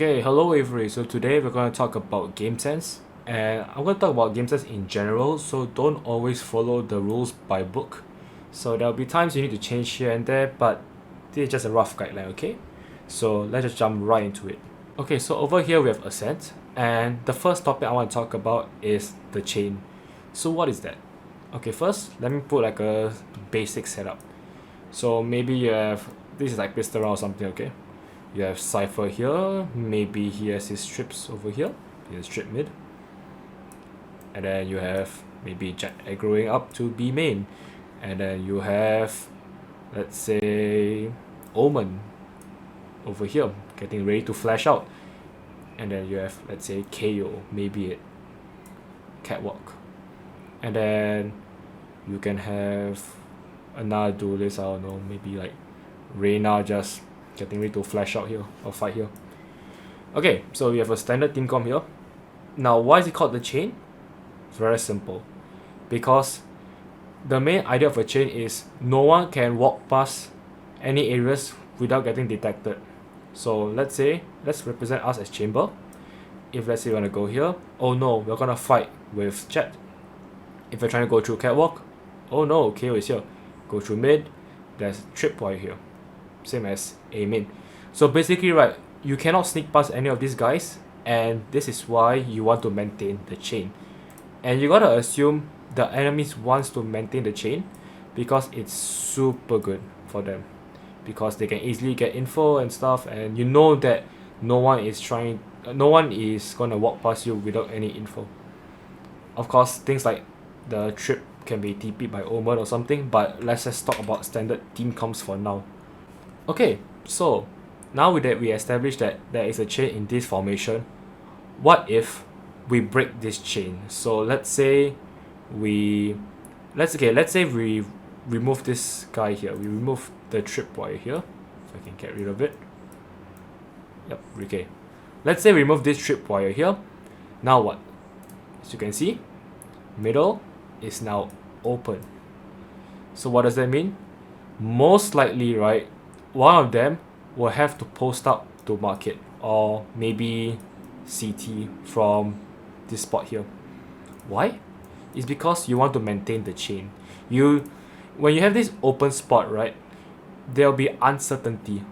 Okay, hello Avery. So today we're going to talk about game sense, and I'm going to talk about game sense in general, so don't always follow the rules by book. So there'll be times you need to change here and there, but this is just a rough guideline, okay? So let's just jump right into it. Okay, so over here we have Ascent, and the first topic I want to talk about is the chain. So what is that? Okay, first let me put like a basic setup. So maybe you have, this is like pistol round or something, okay? You have Cypher here, maybe he has his strips over here, he has strip mid. And then you have maybe Jet aggroing up to B main. And then you have, let's say, Omen over here, getting ready to flash out. And then you have, let's say, KO, maybe it Catwalk. And then you can have another duelist, I don't know, maybe like Reyna just getting ready to flash out here or fight here. Okay, so we have a standard team comp here. Now, why is it called the chain? It's very simple. Because the main idea of a chain is no one can walk past any areas without getting detected. So let's represent us as chamber. If let's say you want to go here, oh no, we're gonna fight with Jet. If you're trying to go through Catwalk, oh no, KO is here. Go through mid, there's tripwire here. Same as A main. So basically, right, you cannot sneak past any of these guys, and this is why you want to maintain the chain. And you gotta assume the enemies wants to maintain the chain because it's super good for them, because they can easily get info and stuff, and you know that no one is gonna walk past you without any info. Of course, things like the trip can be TP'd by Omen or something, but let's just talk about standard team comps for now. Okay, so now that we established that there is a chain in this formation, what if we break this chain? So let's say we remove this guy here. We remove the tripwire here. If I can get rid of it. Yep, okay. Let's say we remove this tripwire here. Now what? As you can see, middle is now open. So what does that mean? Most likely, right, one of them will have to post up to market, or maybe CT from this spot here. Why? It's because you want to maintain the chain. When you have this open spot, right, there'll be uncertainty,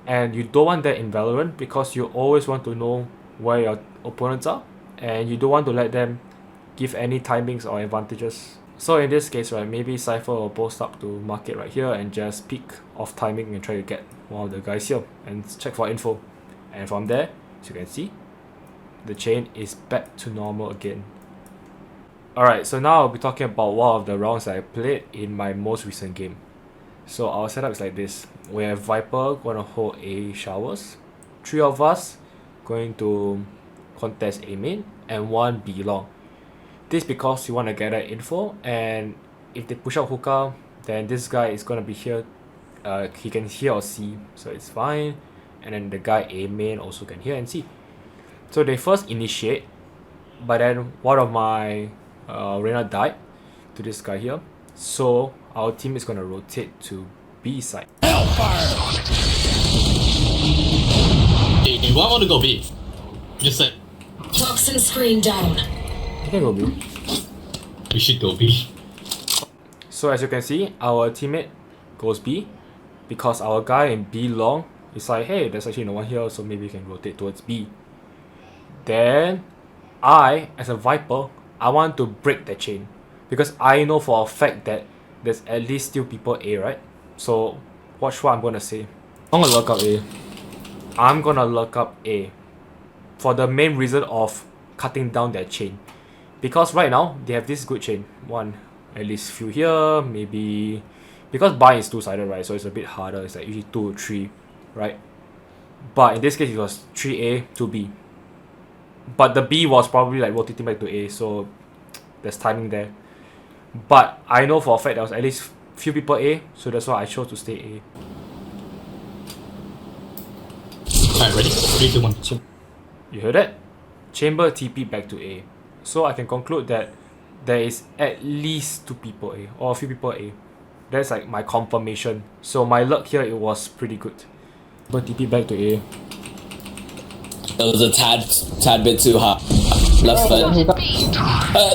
and you don't want that in Valorant because you always want to know where your opponents are, and you don't want to let them give any timings or advantages. So in this case, right, maybe Cypher will post up to market right here and just peek off timing and try to get one of the guys here and check for info. And from there, as you can see, the chain is back to normal again. Alright, so now I'll be talking about one of the rounds that I played in my most recent game. So our setup is like this. We have Viper going to hold A showers, 3 of us going to contest A main, and 1 B long. This because you want to gather info, and if they push out hookah, then this guy is going to be here. He can hear or see, so it's fine. And then the guy A main also can hear and see. So they first initiate, but then one of my Reyna died to this guy here. So our team is going to rotate to B side. Hellfire! Hey, do you want to go B? Just say. Toxin screen down. You can go B. We should go B. So as you can see, our teammate goes B because our guy in B long is like, hey, there's actually no one here, so maybe we can rotate towards B. Then I, as a Viper, I want to break the chain because I know for a fact that there's at least still people A, right? So watch what I'm gonna say. I'm gonna look up A. I'm gonna look up A for the main reason of cutting down that chain. Because right now, they have this good chain. One, at least few here, maybe... Because buy is two-sided, right? So it's a bit harder. It's like usually 2 or 3, right? But in this case, it was 3A, 2B. But the B was probably like rotating back to A, so there's timing there. But I know for a fact there was at least few people A, so that's why I chose to stay A. Alright, ready? 3, 2, 1. You heard that? Chamber TP back to A. So I can conclude that there is at least 2 people A, or a few people A. That's like my confirmation. So my luck here, it was pretty good. But TP back to A. It was a tad bit too hot. Left foot.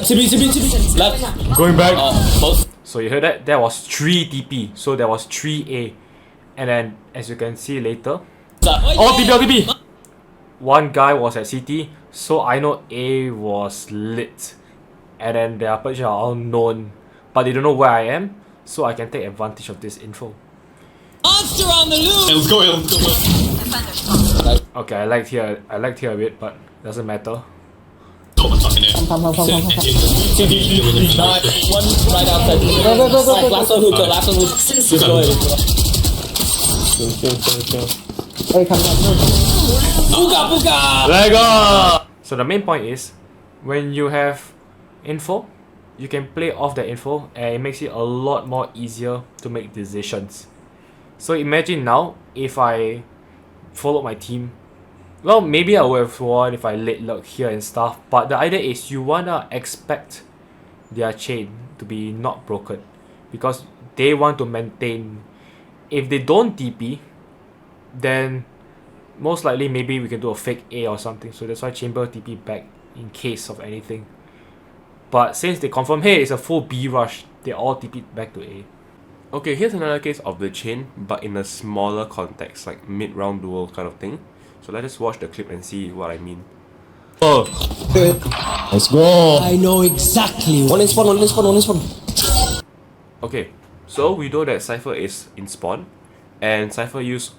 TP. Left. Going back. Both. So you heard that? That was 3 TP. So there was 3A. And then, as you can see later, all TP. One guy was at CT, so I know A was lit. And then their positions are all known, but they don't know where I am, so I can take advantage of this info. Monster on the loop! Hey, let's go. Okay, I liked here a bit, but doesn't matter. Oh, I'm talking there. One right outside. Go. Last one hookah. Toxin Just go ahead. Hey, come on. Booga! Let go! So the main point is, when you have info, you can play off that info, and it makes it a lot more easier to make decisions. So imagine now, if I followed my team, well, maybe I would have won if I late luck here and stuff, but the idea is you wanna expect their chain to be not broken, because they want to maintain. If they don't TP, then most likely maybe we can do a fake A or something, so that's why Chamber TP back in case of anything. But since they confirm, hey, it's a full B rush, they all TP back to A. Okay, here's another case of the chain, but in a smaller context, like mid-round duel kind of thing. So let's just watch the clip and see what I mean. Oh, Let's go. I know exactly. One in spawn. Okay, so we know that Cypher is in spawn, and Cypher used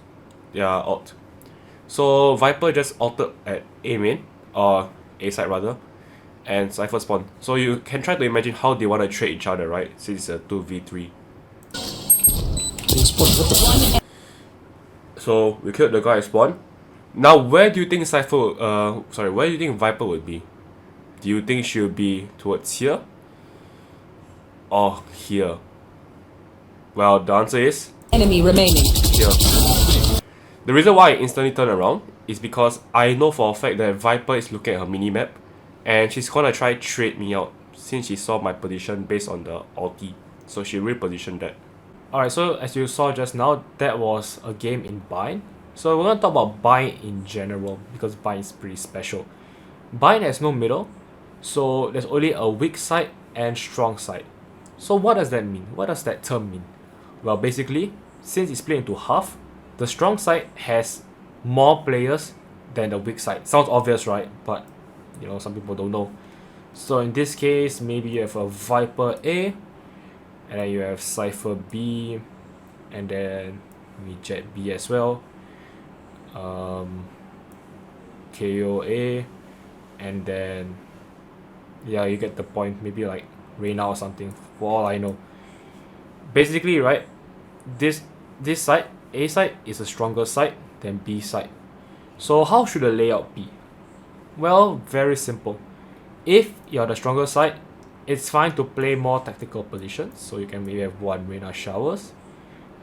their ult. So Viper just ulted at A main, or A side rather, and Cypher spawn. So you can try to imagine how they want to trade each other, right? Since it's a 2v3. So we killed the guy at spawn. Now where do you think where do you think Viper would be? Do you think she would be towards here? Or here? Well, the answer is enemy remaining. here. The reason why I instantly turn around is because I know for a fact that Viper is looking at her minimap, and she's gonna try trade me out since she saw my position based on the ulti. So she repositioned that. alright, so as you saw just now, that was a game in Bind. So we're gonna talk about Bind in general, because Bind is pretty special. Bind has no middle, so there's only a weak side and strong side. So what does that mean? What does that term mean? Well, basically, since it's split into half, the strong side has more players than the weak side. Sounds obvious, right? But you know, some people don't know. So in this case, maybe you have a Viper A, and then you have Cypher B, and then we Jet B as well. KO A, and then yeah, you get the point. Maybe like Reyna or something, for all I know. Basically, right, this side, A side, is a stronger side than B side. So how should the layout be? Well, very simple. If you're the stronger side, it's fine to play more tactical positions. So you can maybe have one Reyna showers,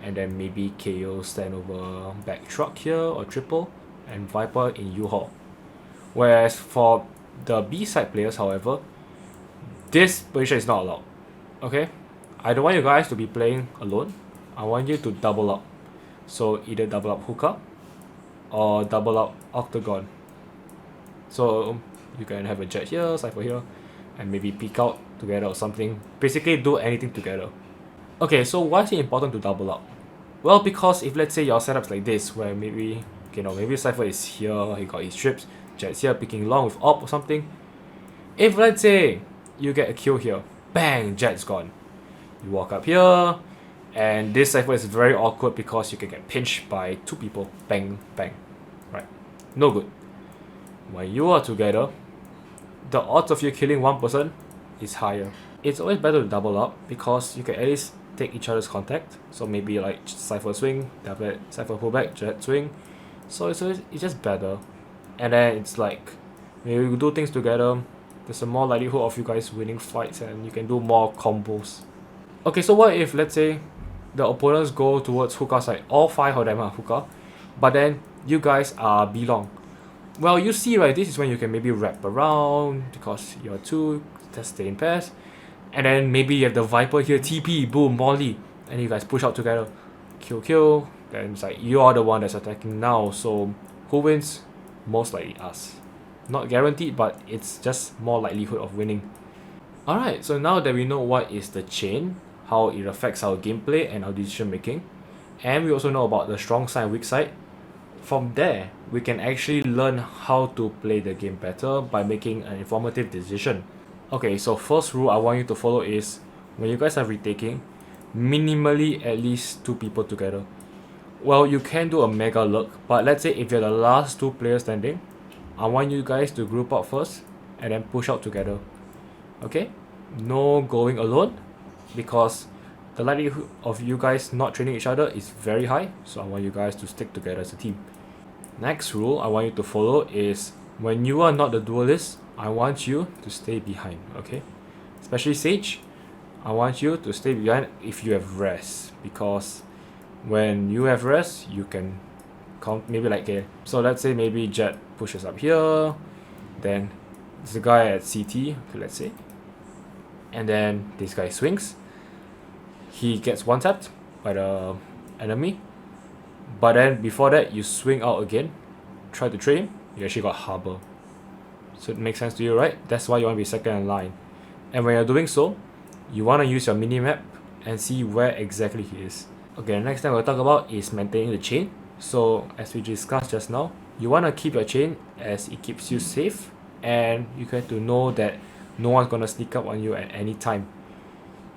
and then maybe KO stand over back truck here or triple, and Viper in U-Haul. Whereas for the B side players, however, this position is not allowed. Okay? I don't want you guys to be playing alone. I want you to double up. So either double up hookah or double up octagon. So you can have a Jet here, Cypher here, and maybe peek out together or something. Basically do anything together. Okay, so why is it important to double up? Well, because if let's say your setup's like this, where maybe, okay, no, maybe Cypher is here, he got his trips, Jet's here picking long with op or something. If let's say you get a kill here, bang, Jet's gone. You walk up here, and this Cypher is very awkward because you can get pinched by two people, bang, bang, right? No good. When you are together, the odds of you killing one person is higher. It's always better to double up because you can at least take each other's contact. So maybe like Cypher swing, Cypher pull back, Jet swing. So it's just better. And then it's like, when you do things together, there's a more likelihood of you guys winning fights and you can do more combos. Okay, so what if let's say the opponents go towards hookah side, all 5 of them are hookah, but then you guys are B long. Well, you see, right, this is when you can maybe wrap around because you're two, just stay in pairs. And then maybe you have the Viper here, TP, boom, molly, and you guys push out together. Kill, then it's like you are the one that's attacking now, so who wins? most likely us. Not guaranteed, but it's just more likelihood of winning. Alright, so now that we know what is the chain, how it affects our gameplay and our decision making, and we also know about the strong side and weak side, from there, we can actually learn how to play the game better by making an informative decision. Okay, so first rule I want you to follow is, when you guys are retaking, minimally at least 2 people together. Well, you can do a mega lurk, but let's say if you're the last 2 players standing, I want you guys to group up first and then push out together. Okay? No going alone, because the likelihood of you guys not training each other is very high, so I want you guys to stick together as a team. Next rule I want you to follow is, when you are not the duelist, I want you to stay behind, okay? Especially Sage, I want you to stay behind if you have rest, because when you have rest, you can count, maybe like, okay, so let's say maybe Jet pushes up here, then there's a guy at CT, okay, let's say, and then this guy swings, he gets one tapped by the enemy, but then before that you swing out again, try to trade him, you actually got harbor. So it makes sense to you, right? That's why you want to be second in line. And when you're doing so, you want to use your minimap and see where exactly he is. Okay, the next thing we'll talk about is maintaining the chain. So as we discussed just now, you want to keep your chain as it keeps you safe, and you get to know that no one's going to sneak up on you at any time.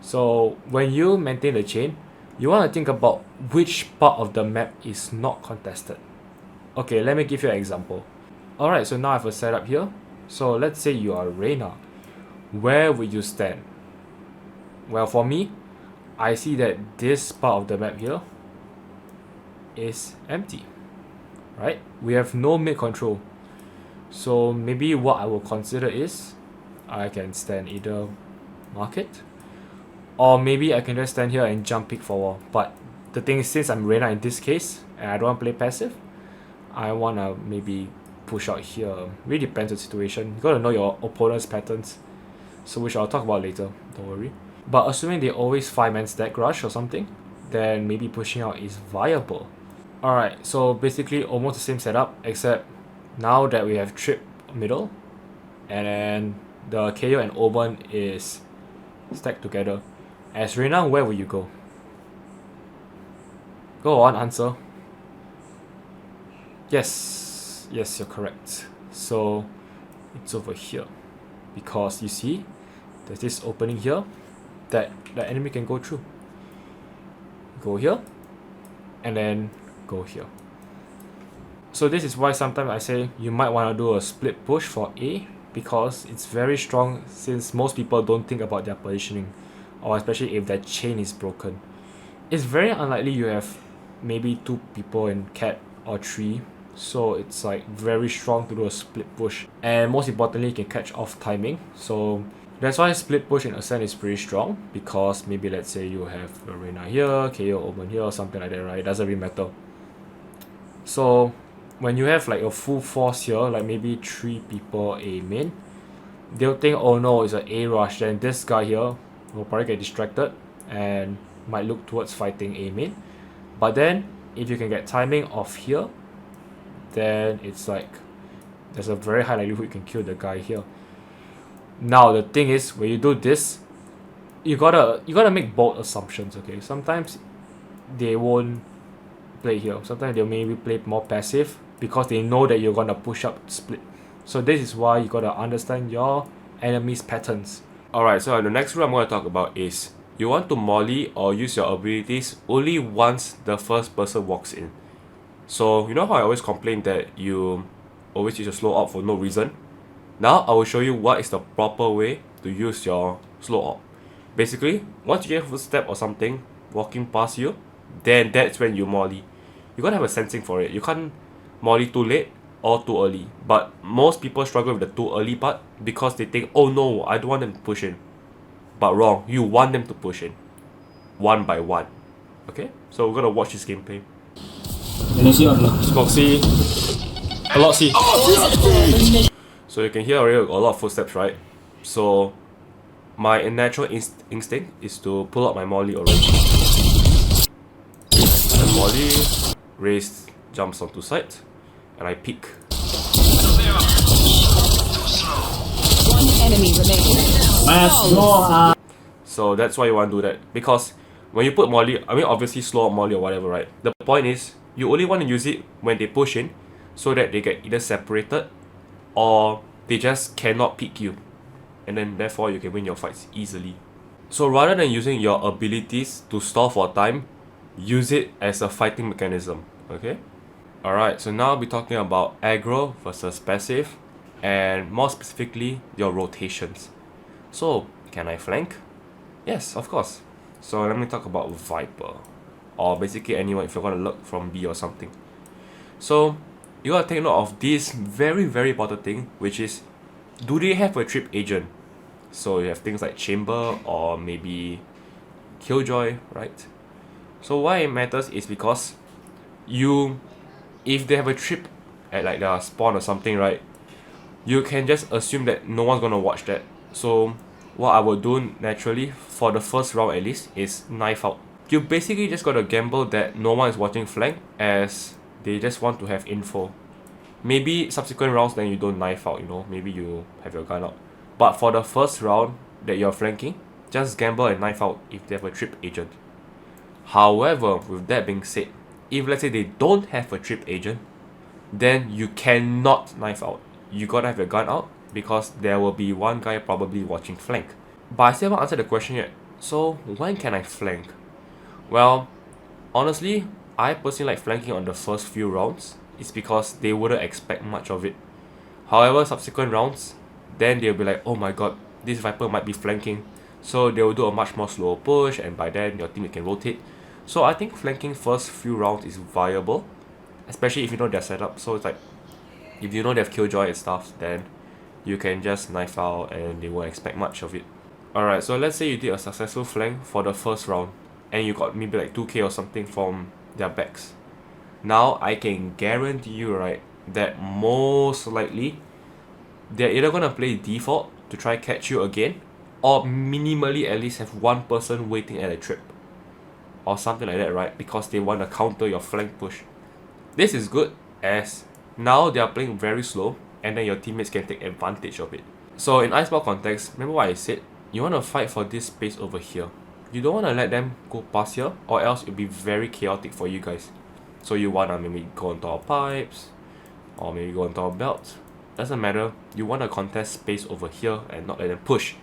So when you maintain the chain, you want to think about which part of the map is not contested. Okay, let me give you an example. Alright, so now I have a setup here. So let's say you are Reyna. Where would you stand? Well, for me, I see that this part of the map here is empty, right? We have no mid control. So maybe what I will consider is, I can stand either market, or maybe I can just stand here and jump pick for wall. But the thing is, since I'm Reyna in this case, and I don't want to play passive, I want to maybe push out here. Really depends on the situation. You got to know your opponent's patterns, so which I'll talk about later, don't worry. But assuming they always 5-man stack rush or something, then maybe pushing out is viable. Alright, so basically almost the same setup, except now that we have trip middle, and then the KO and Oben is stacked together. As Reyna, where will you go? Go on, answer. Yes, you're correct. So it's over here, because you see there's this opening here that the enemy can go through. Go here and then go here. So this is why sometimes I say you might want to do a split push for A, because it's very strong, since most people don't think about their positioning, or especially if that chain is broken. It's very unlikely you have maybe 2 people in cat or 3, so it's like very strong to do a split push, and most importantly you can catch off timing. So that's why split push in Ascent is pretty strong, because maybe let's say you have Arena here, KO Omen here or something like that, right? It doesn't really matter. So when you have like a full force here, like maybe 3 people A main, they'll think, oh no, it's an A rush, then this guy here will probably get distracted and might look towards fighting A main. But then if you can get timing off here, then it's like there's a very high likelihood you can kill the guy here. Now the thing is, when you do this, you gotta make bold assumptions, okay? Sometimes they won't play here. Sometimes they'll maybe play more passive because they know that you're gonna push up split. So this is why you gotta understand your enemy's patterns. Alright, so the next rule I'm going to talk about is, you want to molly or use your abilities only once the first person walks in. So you know how I always complain that you always use your slow op for no reason? Now I will show you what is the proper way to use your slow op. Basically, once you get a footstep or something walking past you, then that's when you molly. You gotta have a sensing for it. You can't molly too late or too early. But most people struggle with the too early part because they think, oh no, I don't want them to push in. But wrong, you want them to push in. One by one. Okay? So we're gonna watch this gameplay. Smoke C. A lot C. So you can hear already a lot of footsteps, right? So my natural instinct is to pull out my molly already. And molly, raise jumps onto side, and I peek. enemy remaining. So that's why you want to do that. Because when you put molly, I mean obviously slow up molly or whatever, right? The point is, you only want to use it when they push in, so that they get either separated or they just cannot pick you. And then therefore you can win your fights easily. So rather than using your abilities to stall for time, use it as a fighting mechanism, okay? Alright, so now we're talking about aggro versus passive, and more specifically, your rotations. So, can I flank? Yes, of course. So let me talk about Viper, or basically anyone if you're gonna look from B or something. So, you gotta take note of this very important thing, which is, do they have a trip agent? So you have things like Chamber or maybe Killjoy, right? So why it matters is because if they have a trip at like their spawn or something, right, you can just assume that no one's gonna watch that. So what I would do naturally for the first round at least is knife out. You basically just gotta gamble that no one is watching flank, as they just want to have info. Maybe subsequent rounds then you don't knife out, you know, maybe you have your gun out. But for the first round that you're flanking, just gamble and knife out if they have a trip agent. However, with that being said, if let's say they don't have a trip agent, then you cannot knife out. You gotta have your gun out, because there will be one guy probably watching flank. But I still haven't answered the question yet. So when can I flank? Well, honestly, I personally like flanking on the first few rounds. It's because they wouldn't expect much of it. However, subsequent rounds, then they'll be like, oh my god, this Viper might be flanking. So they will do a much more slower push, and by then your team can rotate. So I think flanking first few rounds is viable, especially if you know their setup. So it's like, if you know they have Killjoy and stuff, then you can just knife out and they won't expect much of it. Alright, so let's say you did a successful flank for the first round, and you got maybe like 2k or something from their backs. Now I can guarantee you, right, that most likely they're either gonna play default to try catch you again, or minimally at least have one person waiting at a trip or something like that, right? Because they want to counter your flank push. This is good, as now they are playing very slow, and then your teammates can take advantage of it. So in Icebox context, remember what I said? You want to fight for this space over here. You don't want to let them go past here, or else it'll be very chaotic for you guys. So you want to maybe go on top of pipes, or maybe go on top of belts. Doesn't matter. You want to contest space over here and not let them push.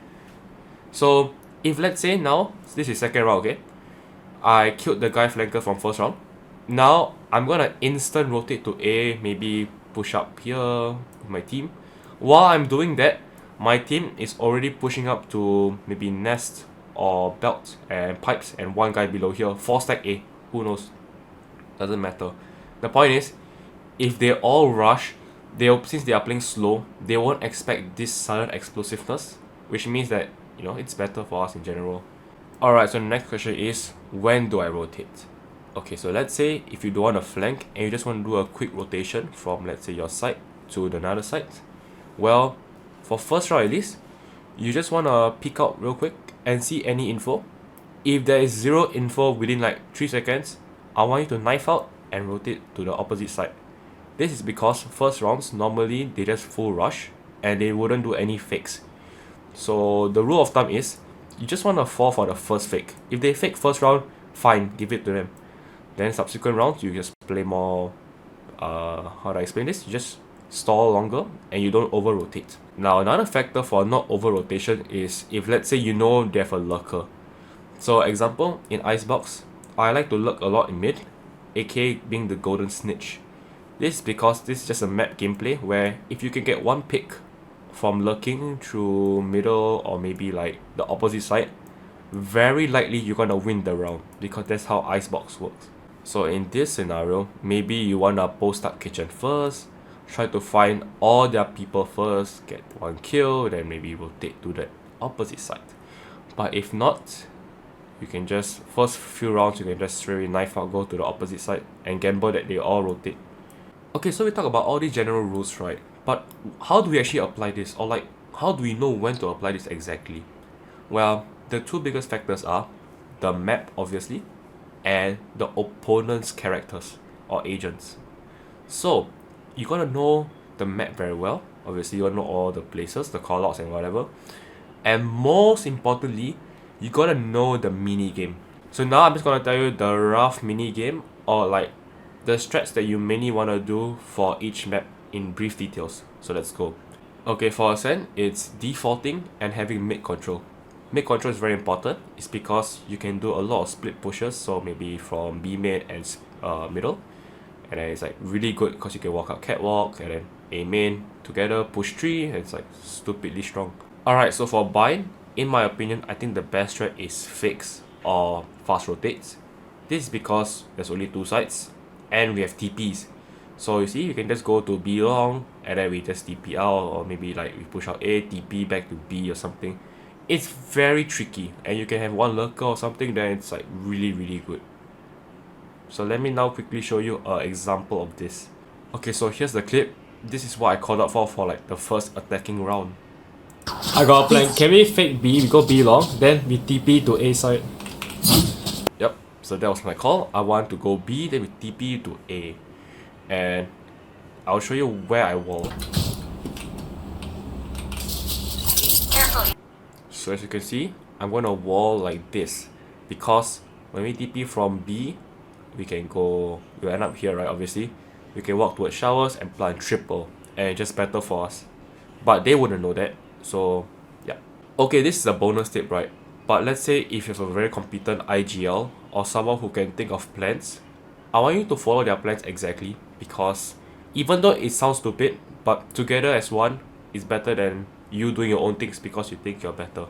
So if let's say now, this is second round, okay? I killed the guy flanker from first round. Now I'm gonna instant rotate to A, maybe push up here with my team. While I'm doing that, my team is already pushing up to maybe nest or belt and pipes, and one guy below here, 4 stack A. Who knows? Doesn't matter. The point is, if they all rush, since they are playing slow, they won't expect this sudden explosiveness, which means that, you know, it's better for us in general. Alright, so the next question is, when do I rotate? Okay, so let's say if you don't want to flank and you just want to do a quick rotation from, let's say, your side to another side. Well, for first round at least, you just want to peek out real quick and see any info. If there is zero info within like 3 seconds, I want you to knife out and rotate to the opposite side. This is because first rounds, normally they just full rush and they wouldn't do any fakes. So the rule of thumb is, you just want to fall for the first fake. If they fake first round, fine, give it to them. Then subsequent rounds, you just play more, how do I explain this? You just stall longer and you don't over rotate. Now another factor for not over rotation is if let's say you know they have a lurker. So example, in Icebox, I like to lurk a lot in mid, aka being the golden snitch. This is because this is just a map gameplay where if you can get one pick from lurking through middle or maybe like the opposite side, very likely you're gonna win the round, because that's how Icebox works. So in this scenario, maybe you wanna post up kitchen first, try to find all their people first, get one kill, then maybe rotate to the opposite side. But if not, you can just, first few rounds, you can just straight away knife out, go to the opposite side and gamble that they all rotate. Okay, so we talk about all these general rules, right? But how do we actually apply this? Or like, how do we know when to apply this exactly? Well, the two biggest factors are the map, obviously, and the opponent's characters or agents. So you gotta know the map very well, Obviously, you want to know all the places, the callouts and whatever. And most importantly, you gotta know the mini game. So now I'm just gonna tell you the rough mini game, or like the strats that you mainly wanna do for each map in brief details. So let's go. Okay, for Ascent, it's defaulting and having mid control. Mid control is very important. It's because you can do a lot of split pushes, so maybe from B mid and middle. And then it's like really good because you can walk up catwalk and then A main together, push 3, and it's like stupidly strong. Alright, so for bind, in my opinion, I think the best strat is fix or fast rotates. This is because there's only 2 sides and we have TPs. So you see, you can just go to B long and then we just TP out, or maybe like we push out A, TP back to B or something. It's very tricky, and you can have one lurker or something, then it's like really good. So let me now quickly show you an example of this. Okay, so here's the clip. This is what I called out for like the first attacking round. I got a plan. Can we fake B? We go B long, then we TP to A side. Yep, so that was my call. I want to go B, then we TP to A. And I'll show you where I wall. So as you can see, I'm going to wall like this, because when we TP from B, we can go, we'll end up here, right? Obviously, we can walk towards showers and plant triple, and it's just better for us. But they wouldn't know that, so yeah. Okay, this is a bonus tip, right? But let's say if you have a very competent IGL or someone who can think of plans, I want you to follow their plans exactly, because even though it sounds stupid, but together as one is better than you doing your own things because you think you're better.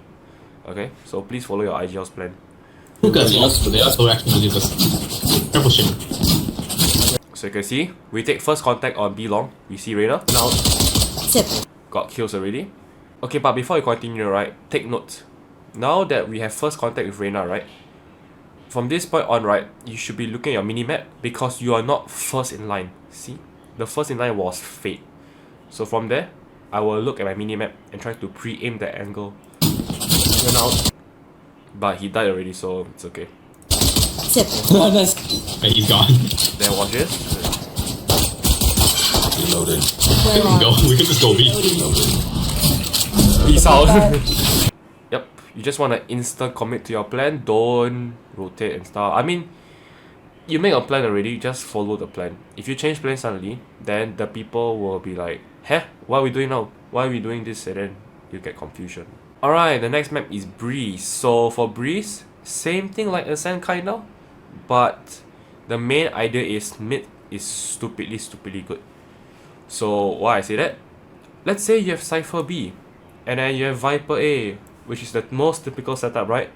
Okay, so please follow your IGL's plan. Look at they are so actually just they're pushing. So you can see, we take first contact on B long. We see Reyna. Now, got kills already. Okay, but before we continue, right, take note. Now that we have first contact with Reyna, right, from this point on, right, you should be looking at your minimap, because you are not first in line. See, the first in line was Fate. So from there, I will look at my minimap and try to pre-aim that angle. Turn out. But he died already, so it's okay. And he's gone. Then watch it. Reloading. We can just go B. Peace out. Yep, you just want to instant commit to your plan. Don't rotate and stuff. I mean, you make a plan already, just follow the plan. If you change plans suddenly, then the people will be like, "Huh? What are we doing now? Why are we doing this?" And then you get confusion. Alright, the next map is Breeze. So for Breeze, same thing like Ascent kind of, but the main idea is mid is stupidly good. So why I say that? Let's say you have Cypher B, and then you have Viper A, which is the most typical setup, right?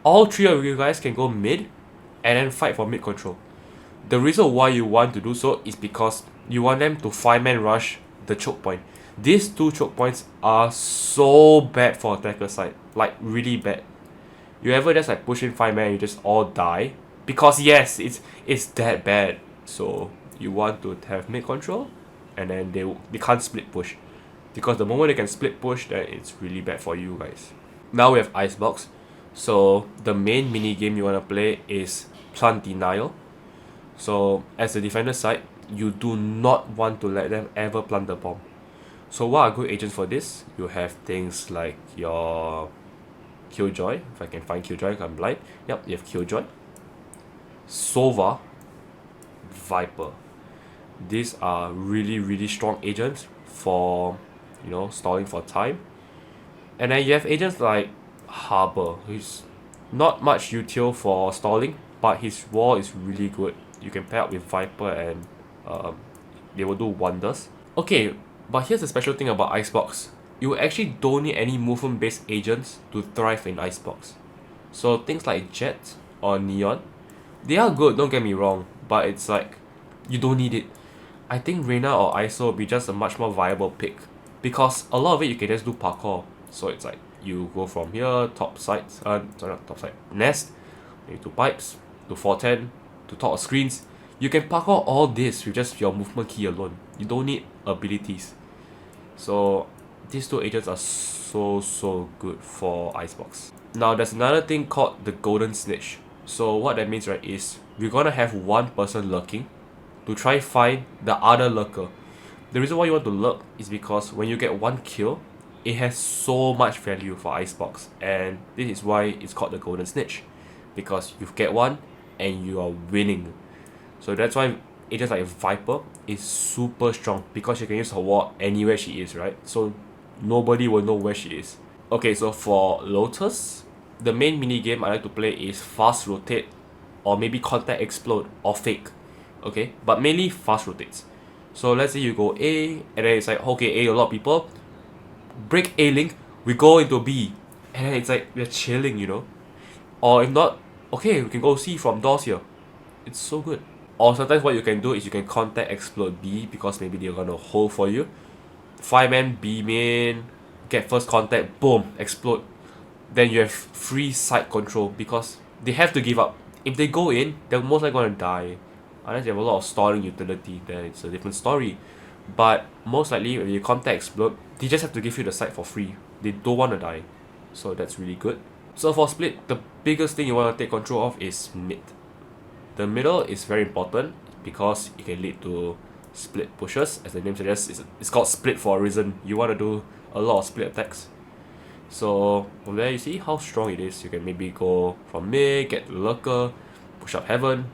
All 3 of you guys can go mid, and then fight for mid control. The reason why you want to do so is because you want them to 5-man rush the choke point. These 2 choke points are so bad for attacker side, like really bad. You ever just like push in 5-man, you just all die? Because yes, it's that bad. So you want to have mid control, and then they can't split push, because the moment they can split push, then it's really bad for you guys. Now we have Icebox. So the main mini game you want to play is plant denial. So as a defender side, you do not want to let them ever plant the bomb. So what are good agents for this? You have things like your Killjoy. If I can find Killjoy, I'm blind. Yep, you have Killjoy, Sova, Viper. These are really strong agents for, you know, stalling for time. And then you have agents like Harbor, who's not much util for stalling, but his wall is really good. You can pair up with Viper and they will do wonders. Okay, but here's the special thing about Icebox. You actually don't need any movement based agents to thrive in Icebox. So things like Jet or Neon, they are good, don't get me wrong, but it's like, you don't need it. I think Reyna or ISO will be just a much more viable pick, because a lot of it you can just do parkour. So it's like, you go from here, top side, sorry not top side, nest, maybe to pipes, to 410, to top of screens. You can parkour all this with just your movement key alone. You don't need abilities. So these 2 agents are so good for Icebox. Now there's another thing called the golden snitch. So what that means, right, is we're gonna have one person lurking to try find the other lurker. The reason why you want to lurk is because when you get one kill, it has so much value for Icebox, and this is why it's called the golden snitch, because you get one and you are winning. So that's why agents like Viper is super strong, because she can use her wall anywhere she is, right? So nobody will know where she is. Okay, so for Lotus, the main mini game I like to play is fast rotate, or maybe contact explode, or fake. Okay, but mainly fast rotates. So let's say you go A, and then it's like, okay, A, a lot of people, break A link, we go into B, and then it's like we're chilling, you know. Or if not, okay, we can go C from doors here. It's so good. Or sometimes what you can do is you can contact explode B, because maybe they're gonna hold for you. 5-man B main, get first contact, boom, explode. Then you have free side control, because they have to give up. If they go in, they're most likely gonna die. Unless you have a lot of stalling utility, then it's a different story. But most likely when you contact explode, they just have to give you the side for free. They don't want to die. So that's really good. So for split, the biggest thing you want to take control of is mid. The middle is very important because it can lead to split pushes. As the name suggests, it's called split for a reason. You want to do a lot of split attacks. So from there you see how strong it is. You can maybe go from mid, get the lurker, push up heaven,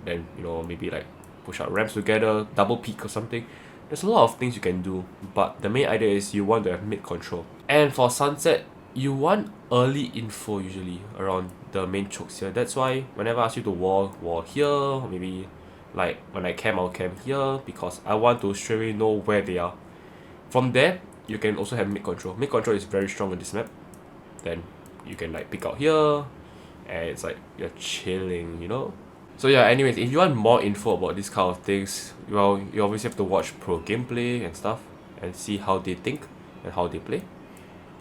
then maybe like push out ramps together, double peek or something. There's a lot of things you can do, but the main idea is you want to have mid control. And for sunset, you want early info usually around the main chokes here. That's why whenever I ask you to wall here, or maybe like when I camp, I'll camp here, because I want to straight away know where they are. From there, you can also have mid control. Mid control is very strong on this map. Then you can like pick out here, and it's like you're chilling, you know. So yeah, anyways, if you want more info about these kind of things, well, you obviously have to watch pro gameplay and stuff and see how they think and how they play.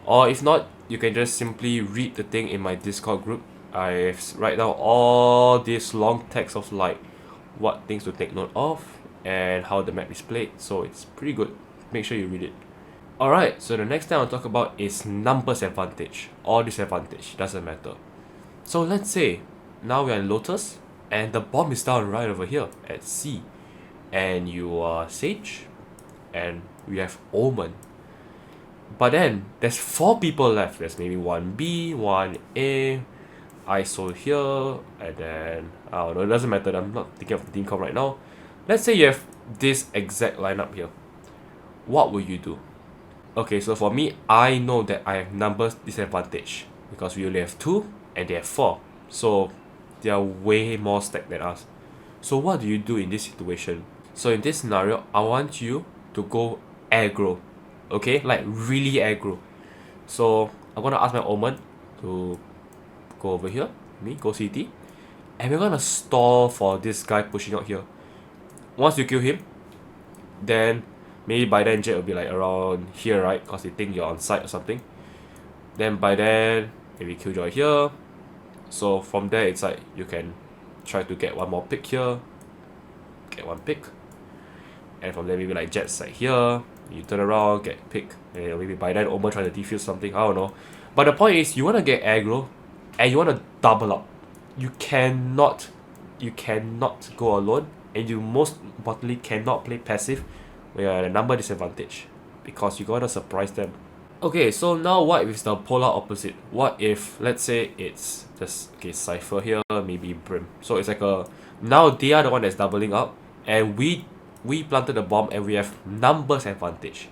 Or if not, you can just simply read the thing in my Discord group. I write down all this long text of like what things to take note of and how the map is played, so it's pretty good. Make sure you read it. Alright, so the next thing I'll talk about is numbers advantage or disadvantage, doesn't matter. So let's say now we're in Lotus, and the bomb is down right over here at C, and you are Sage, and we have Omen. But then there's 4 people left. There's maybe 1B, 1A, ISO here, and then I don't know, it doesn't matter. I'm not thinking of the team comp right now. Let's say you have this exact lineup here. What will you do? Okay, so for me, I know that I have numbers disadvantage because we only have 2 and they have 4. So they are way more stacked than us. So what do you do in this situation? So in this scenario, I want you to go aggro. Okay, like really aggro. So I'm gonna ask my Omen to go over here, go CT, and we're gonna stall for this guy pushing out here. Once you kill him, then maybe by then Jet will be like around here, right? Because they think you're on site or something. Then by then, maybe Killjoy here. So from there, it's like you can try to get one more pick here, get one pick, and from there maybe like Jet's like here. You turn around, get pick, and maybe by then Omen try to defuse something. I don't know. But the point is, you want to get aggro, and you want to double up. You cannot go alone, and you most importantly cannot play passive when you're at a number disadvantage, because you gotta surprise them. Okay, so now what if it's the polar opposite? What if, let's say it's just, okay, Cypher here, maybe Brim. So it's like now they are the one that's doubling up, and we planted the bomb and we have numbers advantage.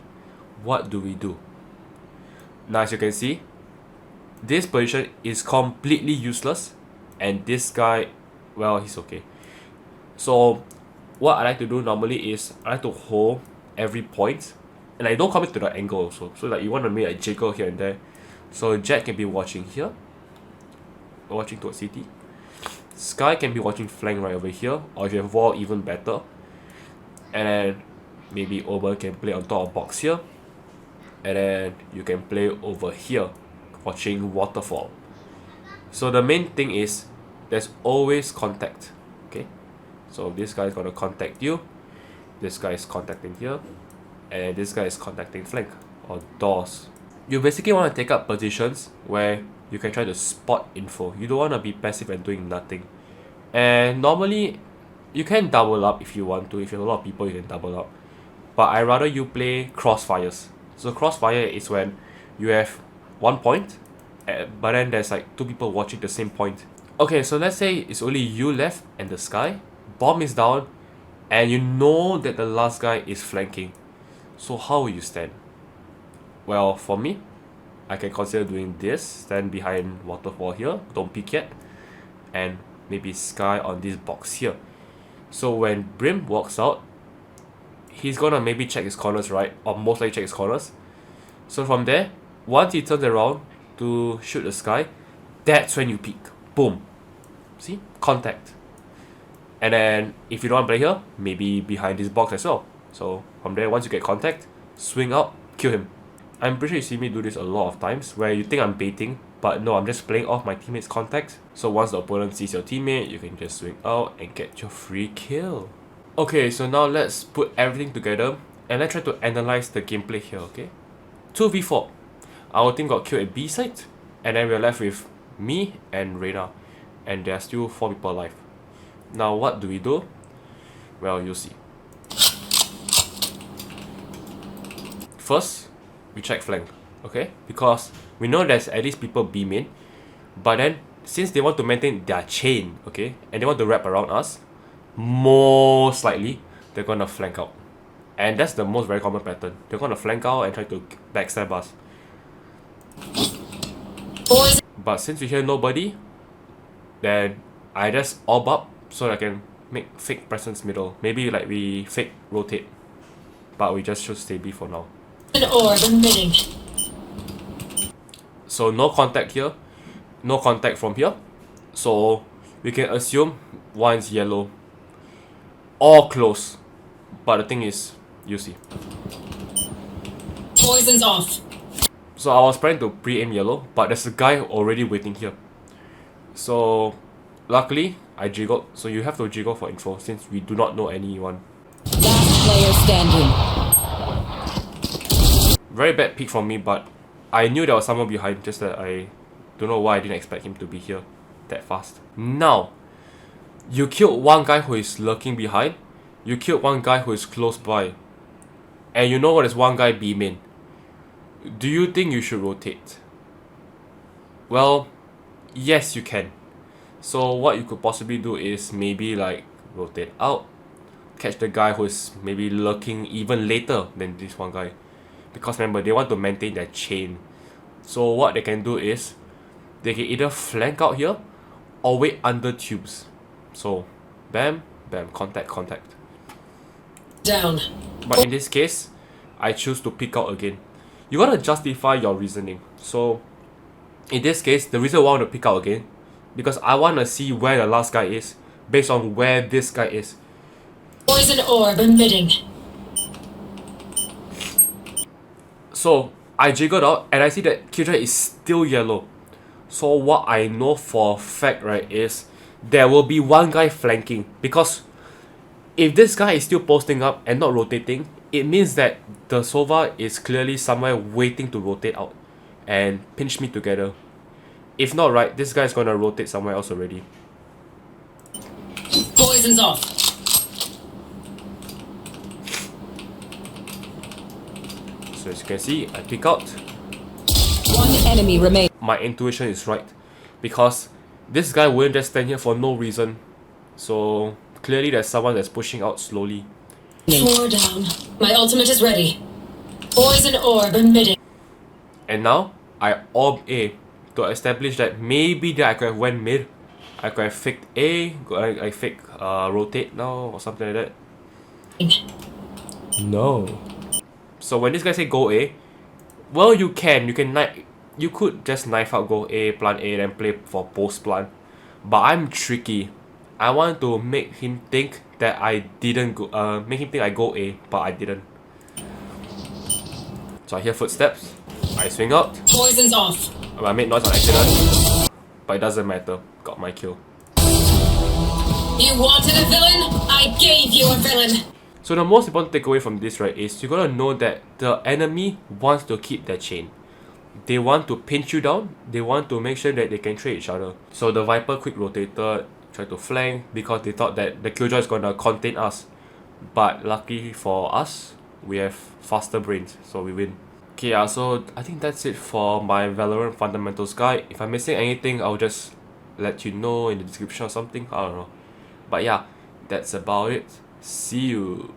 What do we do? Now as you can see, this position is completely useless, and this guy, well, he's okay. So what I like to do normally is I like to hold every point, and I don't commit to the angle also. So like you want to make a jiggle here and there. So Jet can be watching here, watching towards CT. Sky can be watching flank right over here, or if you have wall, even better. And then maybe Omen can play on top of box here, and then you can play over here watching waterfall. So the main thing is there's always contact. Okay, so this guy is gonna contact you, this guy is contacting here, and this guy is contacting flank or doors. You basically want to take up positions where you can try to spot info. You don't want to be passive and doing nothing. And normally you can double up if you want to. If you have a lot of people, you can double up. but I rather you play crossfires. So crossfire is when you have 1 point, but then there's like 2 people watching the same point. Okay, so let's say it's only you left and the sky, bomb is down, and you know that the last guy is flanking. So how will you stand? Well, for me, I can consider doing this, stand behind waterfall here, don't peek yet, and maybe sky on this box here. So when Brim walks out, he's gonna maybe check his corners, right? Or most likely check his corners. So from there, once he turns around to shoot the sky, that's when you peek. Boom. See? Contact. And then if you don't want to play here, maybe behind this box as well. So from there, once you get contact, swing out, kill him. I'm pretty sure you see me do this a lot of times where you think I'm baiting, but no, I'm just playing off my teammate's contact. So once the opponent sees your teammate, you can just swing out and get your free kill. Okay, so now let's put everything together and let's try to analyze the gameplay here, okay? 2v4. Our team got killed at B site, and then we're left with me and Reyna, and there are still 4 people alive. Now what do we do? Well, you'll see. First, we check flank, okay? Because we know there's at least people B main, but then since they want to maintain their chain, okay, and they want to wrap around us, most likely they're gonna flank out. And that's the most very common pattern. They're gonna flank out and try to backstab us. But since we hear nobody, then I just orb up so that I can make fake presence middle. Maybe like we fake rotate, but we just should stay B for now. An orb emitting. So no contact here, no contact from here. So we can assume one's yellow or close. But the thing is, you see. Poison's off. So I was planning to pre-aim yellow, but there's a guy already waiting here. So luckily I jiggled. So you have to jiggle for info since we do not know anyone. Last player standing. Very bad peek from me, but I knew there was someone behind, just that I don't know why I didn't expect him to be here that fast. Now, you killed one guy who is lurking behind, you killed one guy who is close by, and you know there's one guy B main. Do you think you should rotate? Well, yes you can. So what you could possibly do is maybe like rotate out, catch the guy who is maybe lurking even later than this one guy. Because remember, they want to maintain their chain. So what they can do is, they can either flank out here, or wait under tubes. So, bam, bam, contact, contact. Down. But in this case, I choose to pick out again. You gotta justify your reasoning. So, in this case, the reason why I want to pick out again, because I want to see where the last guy is, based on where this guy is. Poison orb emitting. So I jiggled out and I see that Killjoy is still yellow. So what I know for a fact, right, is there will be one guy flanking. Because if this guy is still posting up and not rotating, it means that the Sova is clearly somewhere waiting to rotate out and pinch me together. If not, right, this guy is gonna rotate somewhere else already. Poison's off. So as you can see, I pick out. One enemy remains. My intuition is right, because this guy wouldn't just stand here for no reason. So clearly there's someone that's pushing out slowly. 4 down. My ultimate is ready. Poison orb emitting. And now I orb A to establish that maybe that I could have went mid. I could have faked A, I fake rotate now or something like that. No. So when this guy say go A, well you could just knife out go A, plant A, then play for post plant. But I'm tricky. I want to make him think that I didn't go make him think I go A, but I didn't. So I hear footsteps, I swing out. Poison's off. I made noise on accident, but it doesn't matter. Got my kill. You wanted a villain? I gave you a villain. So the most important takeaway from this, right, is you gotta know that the enemy wants to keep their chain. They want to pinch you down. They want to make sure that they can trade each other. So the Viper quick rotated, tried to flank because they thought that the Killjoy is gonna contain us. But lucky for us, we have faster brains, so we win. Okay, yeah, so I think that's it for my Valorant fundamentals guide. If I'm missing anything, I'll just let you know in the description or something. I don't know. But yeah, that's about it. See you.